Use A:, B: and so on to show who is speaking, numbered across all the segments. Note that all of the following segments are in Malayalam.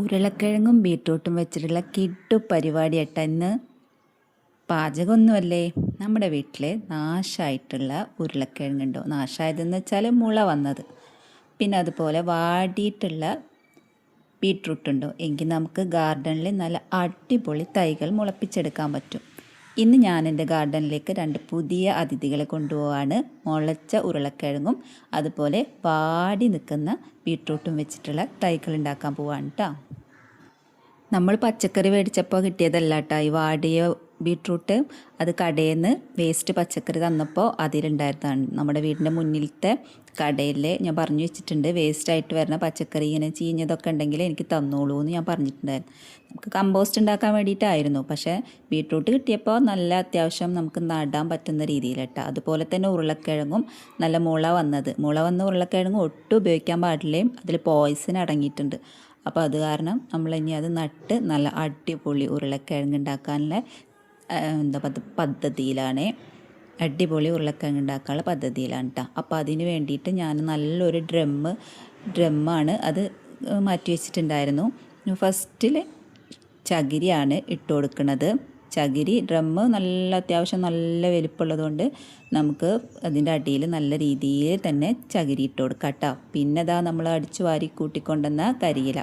A: ഉരുളക്കിഴങ്ങും ബീട്രൂട്ടും വെച്ചിട്ടുള്ള കിട്ടു പരിപാടിയായിട്ട് ഇന്ന് പാചകമൊന്നുമല്ലേ. നമ്മുടെ വീട്ടിൽ നാശമായിട്ടുള്ള ഉരുളക്കിഴങ്ങുണ്ടോ, നാശമായതെന്ന് വെച്ചാൽ മുള വന്നത്, പിന്നെ അതുപോലെ വാടിയിട്ടുള്ള ബീട്രൂട്ട് ഉണ്ടോ എങ്കിൽ നമുക്ക് ഗാർഡനിൽ നല്ല അടിപൊളി തൈകൾ മുളപ്പിച്ചെടുക്കാൻ പറ്റും. ഇന്ന് ഞാൻ എൻ്റെ ഗാർഡനിലേക്ക് 2 പുതിയ അതിഥികളെ കൊണ്ടുപോവാണ്. മുളച്ച ഉരുളക്കിഴങ്ങും അതുപോലെ വാടി നിൽക്കുന്ന ബീട്രൂട്ടും വെച്ചിട്ടുള്ള തൈകൾ ഉണ്ടാക്കാൻ പോവാണ് കേട്ടോ. നമ്മൾ പച്ചക്കറി മേടിച്ചപ്പോൾ കിട്ടിയതല്ല കേട്ടോ ഈ വാടിയ ബീട്രൂട്ട്. അത് കടയിൽ നിന്ന് വേസ്റ്റ് പച്ചക്കറി തന്നപ്പോൾ അതിലുണ്ടായിരുന്നതാണ്. നമ്മുടെ വീടിൻ്റെ മുന്നിലത്തെ കടയിൽ ഞാൻ പറഞ്ഞു വെച്ചിട്ടുണ്ട്, വേസ്റ്റായിട്ട് വരുന്ന പച്ചക്കറി ഇങ്ങനെ ചീഞ്ഞതൊക്കെ ഉണ്ടെങ്കിൽ എനിക്ക് തന്നോളൂ എന്ന് ഞാൻ പറഞ്ഞിട്ടുണ്ടായിരുന്നു. നമുക്ക് കമ്പോസ്റ്റ് ഉണ്ടാക്കാൻ വേണ്ടിയിട്ടായിരുന്നു. പക്ഷേ ബീട്രൂട്ട് കിട്ടിയപ്പോൾ നല്ല അത്യാവശ്യം നമുക്ക് നടാൻ പറ്റുന്ന രീതിയിലിട്ട. അതുപോലെ തന്നെ ഉരുളക്കിഴങ്ങും നല്ല മുള വന്ന ഉരുളക്കിഴങ്ങും ഒട്ടും ഉപയോഗിക്കാൻ പാടില്ലേ, അതിൽ പോയിസൺ അടങ്ങിയിട്ടുണ്ട്. അപ്പോൾ അത് കാരണം നമ്മൾ ഇനി അത് നട്ട് നല്ല അടിപൊളി ഉരുളക്കിഴങ്ങ് ഉണ്ടാക്കാനുള്ള പദ്ധതിയിലാണ്. അടിപൊളി ഉരുളക്കിഴങ്ങ് ഉണ്ടാക്കാനുള്ള പദ്ധതിയിലാണ് കേട്ടോ. അപ്പോൾ അതിന് വേണ്ടിയിട്ട് ഞാൻ നല്ലൊരു ഡ്രമ്മാണ് അത് മാറ്റി വെച്ചിട്ടുണ്ടായിരുന്നു. ഫസ്റ്റിൽ ചകിരിയാണ് ഇട്ട് കൊടുക്കുന്നത്. ചകിരി ഡ്രമ്മ് അത്യാവശ്യം നല്ല വലിപ്പമുള്ളതുകൊണ്ട് നമുക്ക് അതിൻ്റെ അടിയിൽ നല്ല രീതിയിൽ തന്നെ ചകിരി ഇട്ട് കൊടുക്കാം കേട്ടോ. പിന്നെ നമ്മൾ അടിച്ചു വാരി കൂട്ടിക്കൊണ്ടുവന്ന കരിയില.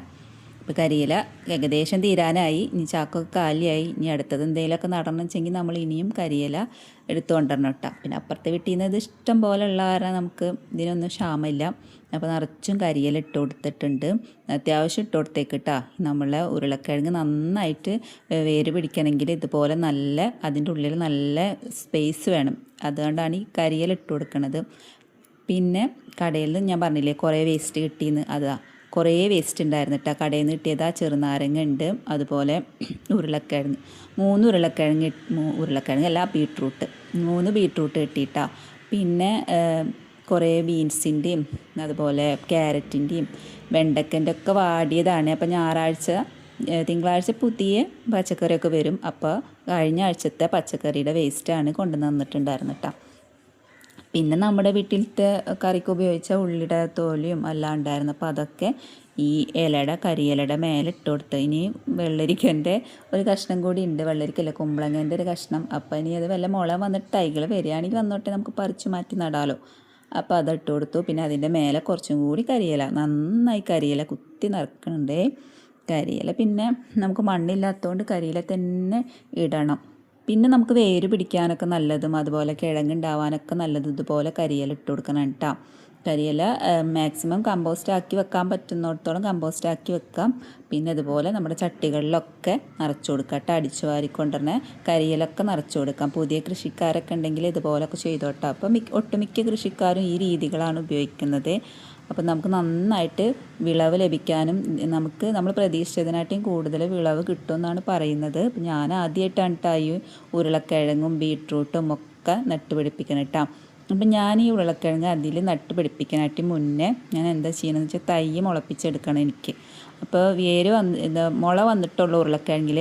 A: ഇപ്പോൾ കരിയില ഏകദേശം തീരാനായി, ഇനി ചാക്കൊക്കെ കാലിയായി. ഇനി അടുത്തത് എന്തെങ്കിലുമൊക്കെ നടണം വെച്ചെങ്കിൽ നമ്മൾ ഇനിയും കരിയില എടുത്തു കൊണ്ടുവരണം കേട്ടോ. പിന്നെ അപ്പുറത്തെ വീട്ടിൽ നിന്ന് ഇത് ഇഷ്ടം പോലെ ഉള്ള കാരണം നമുക്ക് ഇതിനൊന്നും ക്ഷാമമില്ല. അപ്പോൾ നിറച്ചും കരിയില ഇട്ട് കൊടുത്തിട്ടുണ്ട്. അത്യാവശ്യം ഇട്ട് കൊടുത്തേക്ക് കേട്ടോ. നമ്മളെ ഉരുളക്കിഴങ്ങ് നന്നായിട്ട് വേര് പിടിക്കണമെങ്കിൽ ഇതുപോലെ അതിൻ്റെ ഉള്ളിൽ നല്ല സ്പേസ് വേണം. അതുകൊണ്ടാണ് ഈ കരിയില ഇട്ട് കൊടുക്കുന്നത്. പിന്നെ കടയിൽ നിന്ന് ഞാൻ പറഞ്ഞില്ലേ കുറേ വേസ്റ്റ് കിട്ടിയെന്ന്, കുറേ വേസ്റ്റ് ഉണ്ടായിരുന്നു കേട്ടോ. കടയിൽ നിന്ന് കിട്ടിയത് ചെറുനാരങ്ങ ഉണ്ട്, അതുപോലെ ഉരുളക്കിഴങ്ങ് 3 ഉരുളക്കിഴങ്ങ് അല്ല ബീട്രൂട്ട് 3 ബീട്രൂട്ട് കിട്ടിയിട്ടാ. പിന്നെ കുറേ ബീൻസിൻ്റെയും അതുപോലെ ക്യാരറ്റിൻ്റെയും വെണ്ടക്കൻ്റെ ഒക്കെ വാടിയതാണ്. അപ്പോൾ തിങ്കളാഴ്ച പുതിയ പച്ചക്കറിയൊക്കെ വരും. അപ്പോൾ കഴിഞ്ഞ ആഴ്ചത്തെ പച്ചക്കറിയുടെ വേസ്റ്റാണ് കൊണ്ടുവന്ന് തന്നിട്ടുണ്ടായിരുന്നു കേട്ടോ. പിന്നെ നമ്മുടെ വീട്ടിലത്തെ കറിക്ക് ഉപയോഗിച്ച ഉള്ളിയുടെ തോലിയും എല്ലാം ഉണ്ടായിരുന്നു. അപ്പോൾ അതൊക്കെ ഈ കരിയിലയുടെ മേലെ ഇട്ട് കൊടുത്ത്. ഇനി വെള്ളരിക്കൻ്റെ ഒരു കഷ്ണം കൂടി ഉണ്ട്, വെള്ളരിക്കല്ല കുമ്പളങ്ങൻ്റെ ഒരു കഷ്ണം. അപ്പോൾ ഇനി അത് വല്ല മുള വന്നിട്ട് തൈകൾ വരികയാണെങ്കിൽ വന്നോട്ടെ, നമുക്ക് പറിച്ചു മാറ്റി നടാലോ. അപ്പോൾ അതിട്ട് കൊടുത്തു. പിന്നെ അതിൻ്റെ മേലെ കുറച്ചും കൂടി നന്നായി കരിയില കുത്തി നിറക്കണുണ്ടേ. കരിയില പിന്നെ നമുക്ക് മണ്ണില്ലാത്തതുകൊണ്ട് കരിയില തന്നെ ഇടണം. പിന്നെ നമുക്ക് വേര് പിടിക്കാനൊക്കെ നല്ലതും അതുപോലെ കിഴങ്ങുണ്ടാവാനൊക്കെ നല്ലതും ഇതുപോലെ കരിയില ഇട്ട് കൊടുക്കണം കേട്ടോ. കരിയില മാക്സിമം കമ്പോസ്റ്റ് ആക്കി വെക്കാൻ പറ്റുന്നിടത്തോളം കമ്പോസ്റ്റ് ആക്കി വെക്കാം. പിന്നെ ഇതുപോലെ നമ്മുടെ ചട്ടികളിലൊക്കെ നിറച്ചു കൊടുക്കാം കേട്ടോ. അടിച്ചു വാരിക്കൊണ്ടുതന്നെ കരിയിലൊക്കെ നിറച്ചു കൊടുക്കാം. പുതിയ കൃഷിക്കാരൊക്കെ ഉണ്ടെങ്കിൽ ഇതുപോലൊക്കെ ചെയ്തോട്ടോ. അപ്പം ഒട്ടുമിക്ക കൃഷിക്കാരും ഈ രീതികളാണ് ഉപയോഗിക്കുന്നത്. അപ്പം നമുക്ക് നന്നായിട്ട് വിളവ് ലഭിക്കാനും നമ്മൾ പ്രതീക്ഷിച്ചതിനായിട്ടും കൂടുതൽ വിളവ് കിട്ടുമെന്നാണ് പറയുന്നത്. അപ്പം ഞാൻ ആദ്യമായിട്ടാണ് കേട്ടോ ഈ ഉരുളക്കിഴങ്ങും ബീട്രൂട്ടും ഒക്കെ നട്ടുപിടിപ്പിക്കണം കേട്ടോ. അപ്പം ഞാൻ ഈ ഉരുളക്കിഴങ്ങ് അതിൽ നട്ടുപിടിപ്പിക്കാനായിട്ട് മുന്നേ ഞാൻ എന്താ ചെയ്യണമെന്ന് വെച്ചാൽ തൈ മുളപ്പിച്ചെടുക്കണം എനിക്ക്. അപ്പോൾ മുള വന്നിട്ടുള്ള ഉരുളക്കിഴങ്ങിൽ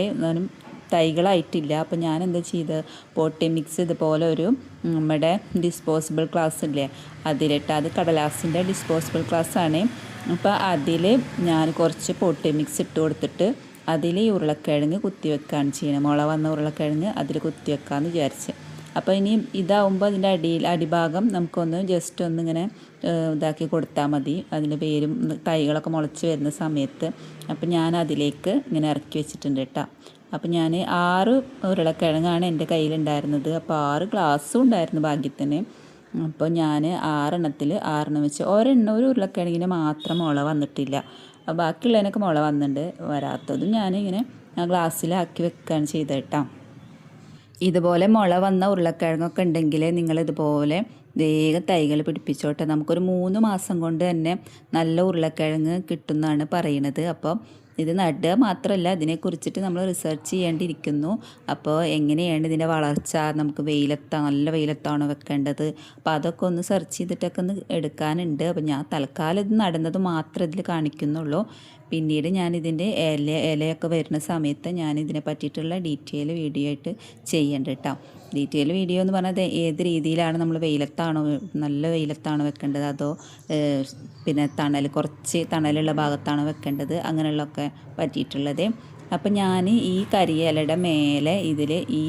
A: തൈകളായിട്ടില്ല. അപ്പോൾ ഞാൻ എന്താ ചെയ്തത്, പോട്ടി മിക്സ് ഇതുപോലെ ഒരു നമ്മുടെ ഡിസ്പോസിബിൾ ഗ്ലാസ് ഇല്ലേ അതിലിട്ട്, അത് കടലാസിൻ്റെ ഡിസ്പോസിബിൾ ഗ്ലാസ്സാണ്. അപ്പോൾ അതിൽ ഞാൻ കുറച്ച് പോട്ടി മിക്സ് ഇട്ട് കൊടുത്തിട്ട് അതിൽ ഈ ഉരുളക്കിഴങ്ങ് കുത്തിവെക്കുകയാണ് ചെയ്യുന്നത്. മുള വന്ന ഉരുളക്കിഴങ്ങ് അതിൽ കുത്തിവെക്കാമെന്ന് വിചാരിച്ച്. അപ്പോൾ ഇനി ഇതാവുമ്പോൾ അതിൻ്റെ അടിഭാഗം നമുക്കൊന്ന് ജസ്റ്റ് ഒന്നിങ്ങനെ ഇതാക്കി കൊടുത്താൽ മതി, അതിൻ്റെ വേരും തൈകളൊക്കെ മുളച്ച് വരുന്ന സമയത്ത്. അപ്പോൾ ഞാൻ അതിലേക്ക് ഇങ്ങനെ ഇറക്കി വെച്ചിട്ടുണ്ട് കേട്ടോ. അപ്പോൾ ഞാൻ 6 ഉരുളക്കിഴങ്ങാണ് എൻ്റെ കയ്യിലുണ്ടായിരുന്നത്. അപ്പോൾ 6 ഗ്ലാസ്സും ഉണ്ടായിരുന്നു ഭാഗ്യത്തിന്. അപ്പോൾ ഞാൻ 6 എണ്ണത്തിൽ 6 വെച്ച് ഒരു ഉരുളക്കിഴങ്ങിന് മാത്രം മുള വന്നിട്ടില്ല. ബാക്കിയുള്ളതിനൊക്കെ മുള വന്നിട്ടുണ്ട്. വരാത്തതും ഞാനിങ്ങനെ ഗ്ലാസ്സിലാക്കി വെക്കുകയാണ് ചെയ്തത് കേട്ടോ. ഇതുപോലെ മുള വന്ന ഉരുളക്കിഴങ്ങൊക്കെ ഉണ്ടെങ്കിൽ നിങ്ങളിതുപോലെ വേഗം തൈകൾ പിടിപ്പിച്ചോട്ടെ. നമുക്കൊരു 3 മാസം കൊണ്ട് തന്നെ നല്ല ഉരുളക്കിഴങ്ങ് കിട്ടുമെന്നാണ് പറയുന്നത്. അപ്പോൾ ഇത് നടുക മാത്രമല്ല, ഇതിനെക്കുറിച്ചിട്ട് നമ്മൾ റിസർച്ച് ചെയ്യേണ്ടിയിരിക്കുന്നു. അപ്പോൾ എങ്ങനെയാണ് ഇതിൻ്റെ വളർച്ച, നമുക്ക് നല്ല വെയിലത്താണോ വെക്കേണ്ടത്, അപ്പോൾ അതൊക്കെ ഒന്ന് സെർച്ച് ചെയ്തിട്ടൊക്കെ ഒന്ന് എടുക്കാനുണ്ട്. അപ്പോൾ ഞാൻ തൽക്കാലം ഇത് നടുന്നത് മാത്രമേ ഇതിൽ കാണിക്കുന്നുള്ളൂ. പിന്നീട് ഞാനിതിൻ്റെ ഇലയൊക്കെ വരുന്ന സമയത്ത് ഞാനിതിനെ പറ്റിയിട്ടുള്ള ഡീറ്റെയിൽ വീഡിയോ ആയിട്ട് ചെയ്യേണ്ട കേട്ടോ. ഡീറ്റെയിൽ വീഡിയോ എന്ന് പറഞ്ഞാൽ ഏത് രീതിയിലാണ് നമ്മൾ വെയിലത്താണോ, നല്ല വെയിലത്താണോ വെക്കേണ്ടത്, അതോ പിന്നെ കുറച്ച് തണലുള്ള ഭാഗത്താണോ വെക്കേണ്ടത്, അങ്ങനെയുള്ളതൊക്കെ പറ്റിയിട്ടുള്ളത്. അപ്പം ഞാൻ ഈ കരിയിലയുടെ മേലെ ഇതിൽ ഈ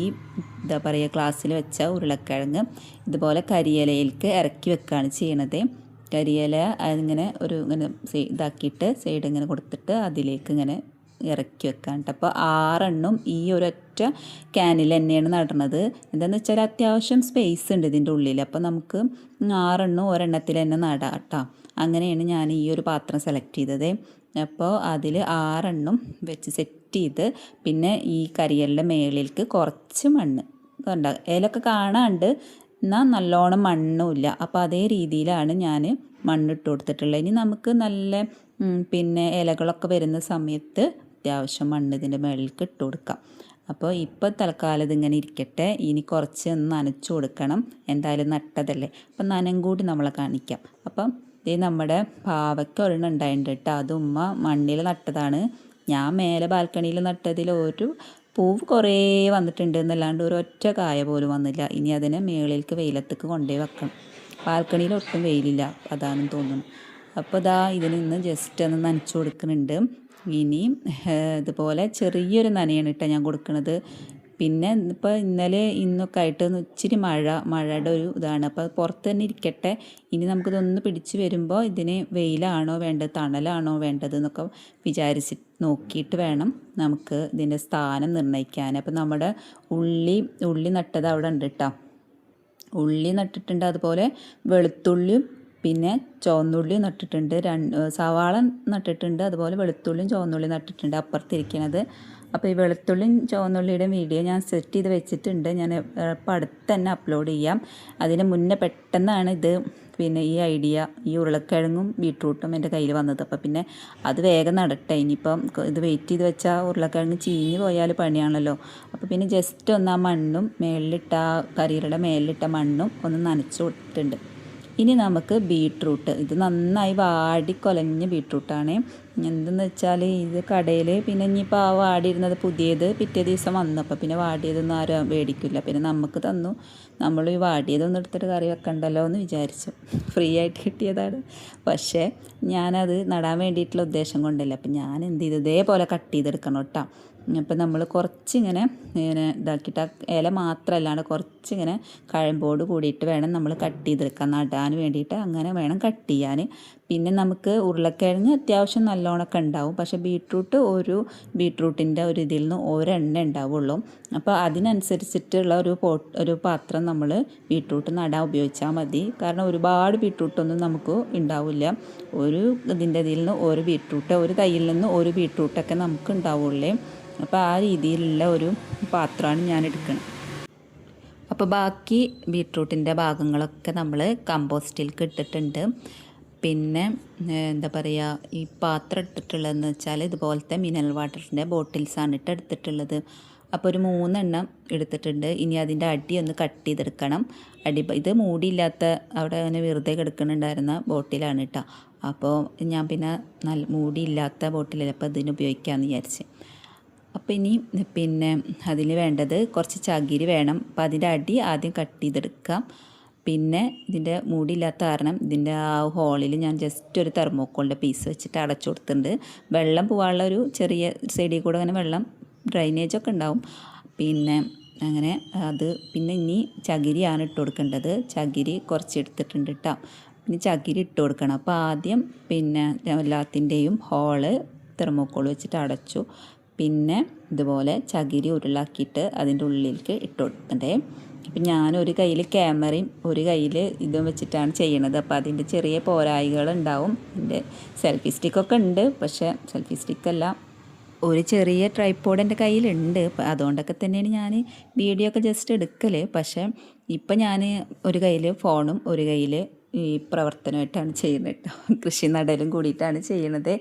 A: എന്താ പറയുക ഗ്ലാസ്സിൽ വെച്ച ഉരുളക്കിഴങ്ങ് ഇതുപോലെ കരിയിലയിലേക്ക് ഇറക്കി വെക്കുകയാണ് ചെയ്യണത്. കരിയില അതിങ്ങനെ ഇങ്ങനെ ഇതാക്കിയിട്ട് സൈഡ് ഇങ്ങനെ കൊടുത്തിട്ട് അതിലേക്ക് ഇങ്ങനെ ഇറക്കി വെക്കാണ്ട്. അപ്പോൾ 6 എണ്ണം ഈ ഒരൊറ്റ ക്യാനിൽ തന്നെയാണ് നടണത്. എന്താണെന്ന് വെച്ചാൽ അത്യാവശ്യം സ്പേസ് ഉണ്ട് ഇതിൻ്റെ ഉള്ളിൽ. അപ്പോൾ നമുക്ക് 6 എണ്ണം ഒരെണ്ണത്തിൽ തന്നെ നടാം കേട്ടോ. അങ്ങനെയാണ് ഞാൻ ഈ ഒരു പാത്രം സെലക്ട് ചെയ്തത്. അപ്പോൾ അതിൽ 6 എണ്ണം വെച്ച് സെറ്റ് ചെയ്ത്, പിന്നെ ഈ കരിയലിൻ്റെ മേളിലേക്ക് കുറച്ച് മണ്ണ് കണ്ട ഇലയൊക്കെ കാണാണ്ട് എന്നാൽ നല്ലോണം മണ്ണുമില്ല. അപ്പോൾ അതേ രീതിയിലാണ് ഞാൻ മണ്ണിട്ട് കൊടുത്തിട്ടുള്ളത്. ഇനി നമുക്ക് നല്ല പിന്നെ ഇലകളൊക്കെ വരുന്ന സമയത്ത് അത്യാവശ്യം മണ്ണ് ഇതിൻ്റെ മുകളിലേക്ക് ഇട്ട് കൊടുക്കാം. അപ്പോൾ ഇപ്പോൾ തൽക്കാലം ഇതിങ്ങനെ ഇരിക്കട്ടെ. ഇനി കുറച്ച് ഒന്ന് നനച്ചു കൊടുക്കണം, എന്തായാലും നട്ടതല്ലേ. അപ്പം നനം കൂടി നമ്മളെ കാണിക്കാം. അപ്പം ഇത് നമ്മുടെ പാവയ്ക്ക ഒരെണ്ണം ഉണ്ടായിട്ടുണ്ട് കേട്ടോ. അത് ഉമ്മ മണ്ണിൽ നട്ടതാണ്. ഞാൻ മേലെ ബാൽക്കണിയിൽ നട്ടതിൽ ഒരു പൂവ് കുറേ വന്നിട്ടുണ്ട് എന്നല്ലാണ്ട് ഒരൊറ്റ കായ പോലും വന്നില്ല. ഇനി അതിനെ മേളിലേക്ക് വെയിലത്തേക്ക് കൊണ്ടുപോയി വെക്കണം. ബാൽക്കണിയിൽ ഒട്ടും വെയിലില്ല, അതാണെന്ന് തോന്നുന്നു. അപ്പോൾ ഇതാ ഇതിൽ നിന്ന് ജസ്റ്റ് ഒന്ന് നനച്ചു കൊടുക്കുന്നുണ്ട്. ഇനി ഇതുപോലെ ചെറിയൊരു നനയാണ് കേട്ടോ ഞാൻ കൊടുക്കുന്നത്. പിന്നെ ഇപ്പോൾ ഇന്നലെ ഇന്നൊക്കെ ആയിട്ട് ഇച്ചിരി മഴയുടെ ഒരു ഇതാണ്. അപ്പോൾ പുറത്ത് തന്നെ ഇരിക്കട്ടെ. ഇനി നമുക്കിതൊന്ന് പിടിച്ച് വരുമ്പോൾ ഇതിന് വെയിലാണോ വേണ്ടത്, തണലാണോ വേണ്ടത് എന്നൊക്കെ വിചാരിച്ച് നോക്കിയിട്ട് വേണം നമുക്ക് ഇതിൻ്റെ സ്ഥാനം നിർണ്ണയിക്കാൻ. അപ്പോൾ നമ്മുടെ ഉള്ളി നട്ടത് അവിടെ ഉണ്ട് കേട്ടോ. ഉള്ളി നട്ടിട്ടുണ്ട്, അതുപോലെ വെളുത്തുള്ളിയും പിന്നെ ചുവന്നുള്ളി നട്ടിട്ടുണ്ട്, സവാള നട്ടിട്ടുണ്ട്, അതുപോലെ വെളുത്തുള്ളിയും ചുവന്നുള്ളിയും നട്ടിട്ടുണ്ട് അപ്പുറത്തിരിക്കണത്. അപ്പോൾ ഈ വെളുത്തുള്ളിയും ചുവന്നുള്ളിയുടെ വീഡിയോ ഞാൻ സെറ്റ് ചെയ്ത് വെച്ചിട്ടുണ്ട്. ഞാൻ ഇപ്പോൾ അടുത്ത് തന്നെ അപ്ലോഡ് ചെയ്യാം. അതിന് മുന്നേ പെട്ടെന്നാണ് ഇത് പിന്നെ ഈ ഐഡിയ, ഈ ഉരുളക്കിഴങ്ങും ബീട്രൂട്ടും എൻ്റെ കയ്യിൽ വന്നത്. അപ്പോൾ പിന്നെ അത് വേഗം നടട്ടെ. ഇനിയിപ്പം ഇത് വെയിറ്റ് ചെയ്ത് വെച്ചാൽ ഉരുളക്കിഴങ്ങ് ചീഞ്ഞ് പോയാൽ പണിയാണല്ലോ. അപ്പോൾ പിന്നെ ജസ്റ്റ് ഒന്ന് ആ മണ്ണും മേളിലിട്ട കരിയിലയുടെ മേലിലിട്ട മണ്ണും ഒന്ന് നനച്ച് കൊടുത്തിട്ടുണ്ട്. ഇനി നമുക്ക് ബീട്രൂട്ട്, ഇത് നന്നായി വാടിക്കൊലഞ്ഞ ബീട്രൂട്ടാണ്. എന്തെന്ന് വെച്ചാൽ ഇത് കടയിൽ പിന്നെ ഇനിയിപ്പോൾ ആ വാടിയിരുന്നത് പുതിയത് പിറ്റേ ദിവസം വന്നപ്പോൾ പിന്നെ വാടിയതൊന്നും ആരും മേടിക്കില്ല. പിന്നെ നമുക്ക് തന്നു. നമ്മൾ ഈ വാടിയതൊന്നും എടുത്തിട്ട് കറി വെക്കണ്ടല്ലോ എന്ന് വിചാരിച്ചു. ഫ്രീ ആയിട്ട് കിട്ടിയതാണ്. പക്ഷേ ഞാനത് നടാൻ വേണ്ടിയിട്ടുള്ള ഉദ്ദേശം കൊണ്ടല്ല. അപ്പം ഞാൻ എന്ത് ചെയ്തു, ഇതേപോലെ കട്ട് ചെയ്തെടുക്കണം കേട്ടോ. അപ്പോൾ നമ്മൾ കുറച്ചിങ്ങനെ ഇതാക്കിയിട്ട് ഇല മാത്രമല്ലാണ്ട് കുറച്ചിങ്ങനെ കഴമ്പോട് കൂടിയിട്ട് വേണം നമ്മൾ കട്ട് ചെയ്തെടുക്കാൻ, നടാൻ വേണ്ടിയിട്ട് അങ്ങനെ വേണം കട്ട് ചെയ്യാൻ. പിന്നെ നമുക്ക് ഉരുളക്കിഴങ്ങ് അത്യാവശ്യം നല്ലോണമൊക്കെ ഉണ്ടാവും. പക്ഷേ ബീട്രൂട്ടിൻ്റെ ഒരു ഇതിൽ നിന്ന് ഒരെണ്ണ ഉണ്ടാവുള്ളൂ. അപ്പോൾ അതിനനുസരിച്ചിട്ടുള്ള ഒരു പാത്രം നമ്മൾ ബീട്രൂട്ട് നടാൻ ഉപയോഗിച്ചാൽ മതി. കാരണം ഒരുപാട് ബീട്രൂട്ടൊന്നും നമുക്ക് ഉണ്ടാവില്ല. ഇതിൻ്റെ ഇതിൽ നിന്ന് ഒരു തൈയിൽ നിന്ന് ഒരു ബീട്രൂട്ടൊക്കെ നമുക്ക് ഉണ്ടാവുള്ളൂ. അപ്പോൾ ആ രീതിയിലുള്ള ഒരു പാത്രമാണ് ഞാൻ എടുക്കുന്നത്. അപ്പോൾ ബാക്കി ബീട്രൂട്ടിൻ്റെ ഭാഗങ്ങളൊക്കെ നമ്മൾ കമ്പോസ്റ്റിലേക്ക് ഇട്ടിട്ടുണ്ട്. പിന്നെ എന്താ പറയുക, ഈ പാത്രം എടുത്തിട്ടുള്ളതെന്ന് വെച്ചാൽ ഇതുപോലത്തെ മിനറൽ വാട്ടറിൻ്റെ ബോട്ടിൽസാണ് എടുത്തിട്ടുള്ളത്. അപ്പോൾ ഒരു 3 എണ്ണം എടുത്തിട്ടുണ്ട്. ഇനി അതിൻ്റെ അടി ഒന്ന് കട്ട് ചെയ്തെടുക്കണം. ഇത് മൂടിയില്ലാത്ത അവിടെ അങ്ങനെ വെറുതെ കിടക്കുന്നുണ്ടായിരുന്ന ബോട്ടിലാണ് കേട്ടോ. അപ്പോൾ ഞാൻ പിന്നെ മൂടിയില്ലാത്ത ബോട്ടിലല്ല, അപ്പോൾ ഇതിന് ഉപയോഗിക്കാമെന്ന് വിചാരിച്ച്. അപ്പോൾ ഇനി പിന്നെ അതിന് വേണ്ടത് കുറച്ച് ചകിരി വേണം. അപ്പോൾ അതിൻ്റെ അടി ആദ്യം കട്ട് ചെയ്തെടുക്കാം. പിന്നെ ഇതിൻ്റെ മൂടിയില്ലാത്ത കാരണം ഇതിൻ്റെ ആ ഹോളിൽ ഞാൻ ജസ്റ്റ് ഒരു തെർമോക്കോളിൻ്റെ പീസ് വെച്ചിട്ട് അടച്ചു കൊടുത്തിട്ടുണ്ട്. വെള്ളം പോകാനുള്ള ഒരു ചെറിയ സൈഡിൽ കൂടെ അങ്ങനെ വെള്ളം ഡ്രൈനേജൊക്കെ ഉണ്ടാവും. പിന്നെ അങ്ങനെ പിന്നെ ഇനി ചകിരിയാണ് ഇട്ട് കൊടുക്കേണ്ടത്. ചകിരി കുറച്ച് എടുത്തിട്ടുണ്ട് കേട്ടോ. പിന്നെ ചകിരി ഇട്ട് കൊടുക്കണം. അപ്പോൾ ആദ്യം പിന്നെ എല്ലാത്തിൻ്റെയും ഹോള് തെർമോക്കോൾ വെച്ചിട്ട് അടച്ചു. പിന്നെ ഇതുപോലെ ചകിരി ഉരുളാക്കിയിട്ട് അതിൻ്റെ ഉള്ളിലേക്ക് ഇട്ട് കൊടുക്കണ്ടേ. അപ്പം ഞാൻ ഒരു കയ്യിൽ ക്യാമറയും ഒരു കയ്യിൽ ഇതും വെച്ചിട്ടാണ് ചെയ്യണത്. അപ്പോൾ അതിൻ്റെ ചെറിയ പോരായികളുണ്ടാവും. എൻ്റെ സെൽഫി സ്റ്റിക്കൊക്കെ ഉണ്ട്, പക്ഷേ സെൽഫി സ്റ്റിക്കല്ല, ഒരു ചെറിയ ട്രൈപോഡ് എൻ്റെ കയ്യിലുണ്ട്. അതുകൊണ്ടൊക്കെ തന്നെയാണ് ഞാൻ വീഡിയോ ഒക്കെ ജസ്റ്റ് എടുക്കൽ. പക്ഷേ ഇപ്പം ഞാൻ ഒരു കയ്യിൽ ഫോണും ഒരു കയ്യിൽ ഈ പ്രവർത്തനമായിട്ടാണ് ചെയ്യുന്നത് കേട്ടോ. കൃഷി നടലും കൂടിയിട്ടാണ് ചെയ്യണത്.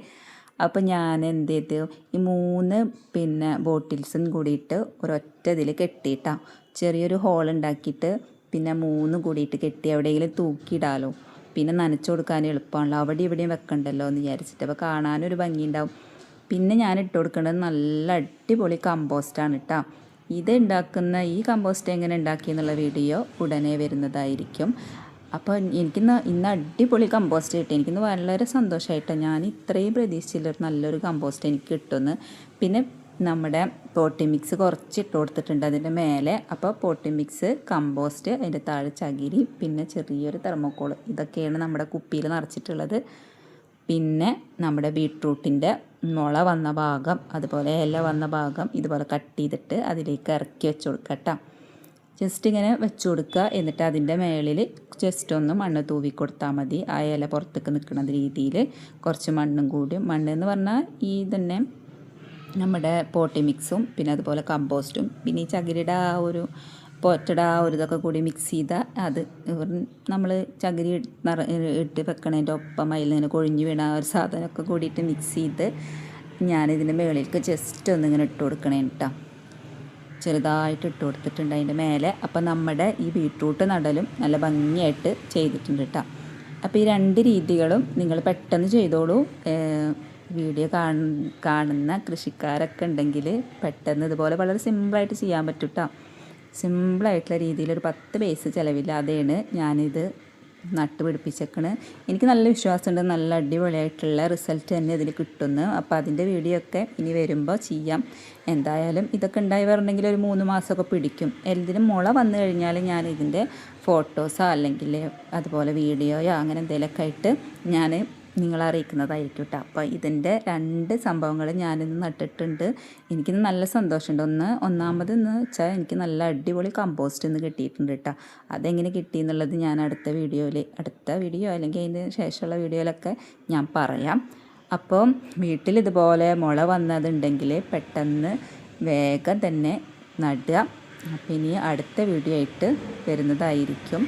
A: അപ്പോൾ ഞാൻ എന്ത് ചെയ്തു, ഈ 3 പിന്നെ ബോട്ടിൽസും കൂടിയിട്ട് ഒരൊറ്റ ഇതിൽ കെട്ടിയിട്ടാണ് ചെറിയൊരു ഹോൾ ഉണ്ടാക്കിയിട്ട് പിന്നെ 3 കൂടിയിട്ട് കെട്ടി എവിടെയെങ്കിലും തൂക്കിയിടാലോ. പിന്നെ നനച്ചു കൊടുക്കാൻ എളുപ്പമാണല്ലോ, അവിടെ ഇവിടെയും വെക്കണ്ടല്ലോ എന്ന് വിചാരിച്ചിട്ട്. അപ്പോൾ കാണാനൊരു ഭംഗിയുണ്ടാവും. പിന്നെ ഞാൻ ഇട്ട് കൊടുക്കുന്നത് നല്ല അടിപൊളി കമ്പോസ്റ്റാണ് കേട്ടോ. ഇത് ഉണ്ടാക്കുന്ന ഈ കമ്പോസ്റ്റ് എങ്ങനെ ഉണ്ടാക്കി എന്നുള്ള വീഡിയോ ഉടനെ വരുന്നതായിരിക്കും. അപ്പോൾ ഇന്ന് അടിപൊളി കമ്പോസ്റ്റ് കിട്ടി. എനിക്കിന്ന് വളരെ സന്തോഷമായിട്ടോ. ഞാൻ ഇത്രയും പ്രതീക്ഷിച്ചില്ല നല്ലൊരു കമ്പോസ്റ്റ് എനിക്ക് കിട്ടുമെന്ന്. പിന്നെ നമ്മുടെ പോട്ടി മിക്സ് കുറച്ച് ഇട്ട് കൊടുത്തിട്ടുണ്ട് അതിൻ്റെ മേലെ. അപ്പോൾ പോട്ടി മിക്സ്, കമ്പോസ്റ്റ്, അതിൻ്റെ താഴെ ചകിരി, പിന്നെ ചെറിയൊരു തെർമോക്കോൾ, ഇതൊക്കെയാണ് നമ്മുടെ കുപ്പിയിൽ നിറച്ചിട്ടുള്ളത്. പിന്നെ നമ്മുടെ ബീട്രൂട്ടിൻ്റെ മുള വന്ന ഭാഗം, അതുപോലെ ഇല വന്ന ഭാഗം ഇതുപോലെ കട്ട് ചെയ്തിട്ട് അതിലേക്ക് ഇറക്കി വെച്ച് കൊടുക്കുക കേട്ടോ. ജസ്റ്റ് ഇങ്ങനെ വെച്ച് കൊടുക്കുക. എന്നിട്ട് അതിൻ്റെ മേളിൽ ജസ്റ്റ് ഒന്ന് മണ്ണ് തൂവി കൊടുത്താൽ മതി. ആ ഇല പുറത്തേക്ക് നിൽക്കുന്ന രീതിയിൽ കുറച്ച് മണ്ണും കൂടി, മണ്ണെന്ന് പറഞ്ഞാൽ ഈ തന്നെ നമ്മുടെ പോട്ടി മിക്സും പിന്നെ അതുപോലെ കമ്പോസ്റ്റും പിന്നെ ഈ ചകിരിയുടെ ആ ഒരു പോറ്റയുടെ ആ ഒരു ഇതൊക്കെ കൂടി മിക്സ് ചെയ്താൽ അത് നമ്മൾ ചകിരി ഇട്ട് വെക്കണതിൻ്റെ ഒപ്പം അതിൽ നിന്ന് കൊഴിഞ്ഞ് വീണ ആ ഒരു സാധനമൊക്കെ കൂടിയിട്ട് മിക്സ് ചെയ്ത് ഞാനിതിൻ്റെ മുകളിലേക്ക് ജസ്റ്റ് ഒന്നിങ്ങനെ ഇട്ട് കൊടുക്കണേ കേട്ടോ. ചെറുതായിട്ട് ഇട്ട് കൊടുത്തിട്ടുണ്ട് അതിൻ്റെ മേലെ. അപ്പം നമ്മുടെ ഈ ബീട്രൂട്ട് നടലും നല്ല ഭംഗിയായിട്ട് ചെയ്തിട്ടുണ്ട് കേട്ടോ. അപ്പോൾ ഈ 2 രീതികളും നിങ്ങൾ പെട്ടെന്ന് ചെയ്തോളൂ. വീഡിയോ കാണുന്ന കൃഷിക്കാരൊക്കെ ഉണ്ടെങ്കിൽ പെട്ടെന്ന് ഇതുപോലെ വളരെ സിമ്പിളായിട്ട് ചെയ്യാൻ പറ്റും കേട്ടോ. സിമ്പിളായിട്ടുള്ള രീതിയിൽ ഒരു 10 പൈസ ചിലവില്ലാതെയാണ് ഞാനിത് നട്ടുപിടിപ്പിച്ചേക്കണ്. എനിക്ക് നല്ല വിശ്വാസമുണ്ട് നല്ല അടിപൊളിയായിട്ടുള്ള റിസൾട്ട് തന്നെ ഇതിൽ കിട്ടുന്നു. അപ്പോൾ അതിൻ്റെ വീഡിയോ ഒക്കെ ഇനി വരുമ്പോൾ ചെയ്യാം. എന്തായാലും ഇതൊക്കെ ഉണ്ടായി വരണമെങ്കിൽ ഒരു 3 മാസമൊക്കെ പിടിക്കും. എന്തിനും മുള വന്നു കഴിഞ്ഞാൽ ഞാൻ ഇതിൻ്റെ ഫോട്ടോസോ അല്ലെങ്കിൽ അതുപോലെ വീഡിയോയോ അങ്ങനെ എന്തെങ്കിലുമൊക്കെ ആയിട്ട് ഞാൻ നിങ്ങളെ അറിയിക്കുന്നതായിരിക്കും കേട്ടോ. അപ്പോൾ ഇതിൻ്റെ 2 സംഭവങ്ങൾ ഞാനിന്ന് നട്ടിട്ടുണ്ട്. എനിക്കിന്ന് നല്ല സന്തോഷമുണ്ട്. ഒന്നാമതെന്ന് വെച്ചാൽ എനിക്ക് നല്ല അടിപൊളി കമ്പോസ്റ്റ് ഇന്ന് കിട്ടിയിട്ടുണ്ട് കേട്ടോ. അതെങ്ങനെ കിട്ടി എന്നുള്ളത് ഞാൻ അടുത്ത വീഡിയോ അല്ലെങ്കിൽ അതിന് ശേഷമുള്ള വീഡിയോയിലൊക്കെ ഞാൻ പറയാം. അപ്പോൾ വീട്ടിൽ ഇതുപോലെ മുള വന്നതുണ്ടെങ്കിൽ പെട്ടെന്ന് വേഗം തന്നെ നടുക. അപ്പോൾ ഇനി അടുത്ത വീഡിയോ ആയിട്ട് വരുന്നതായിരിക്കും.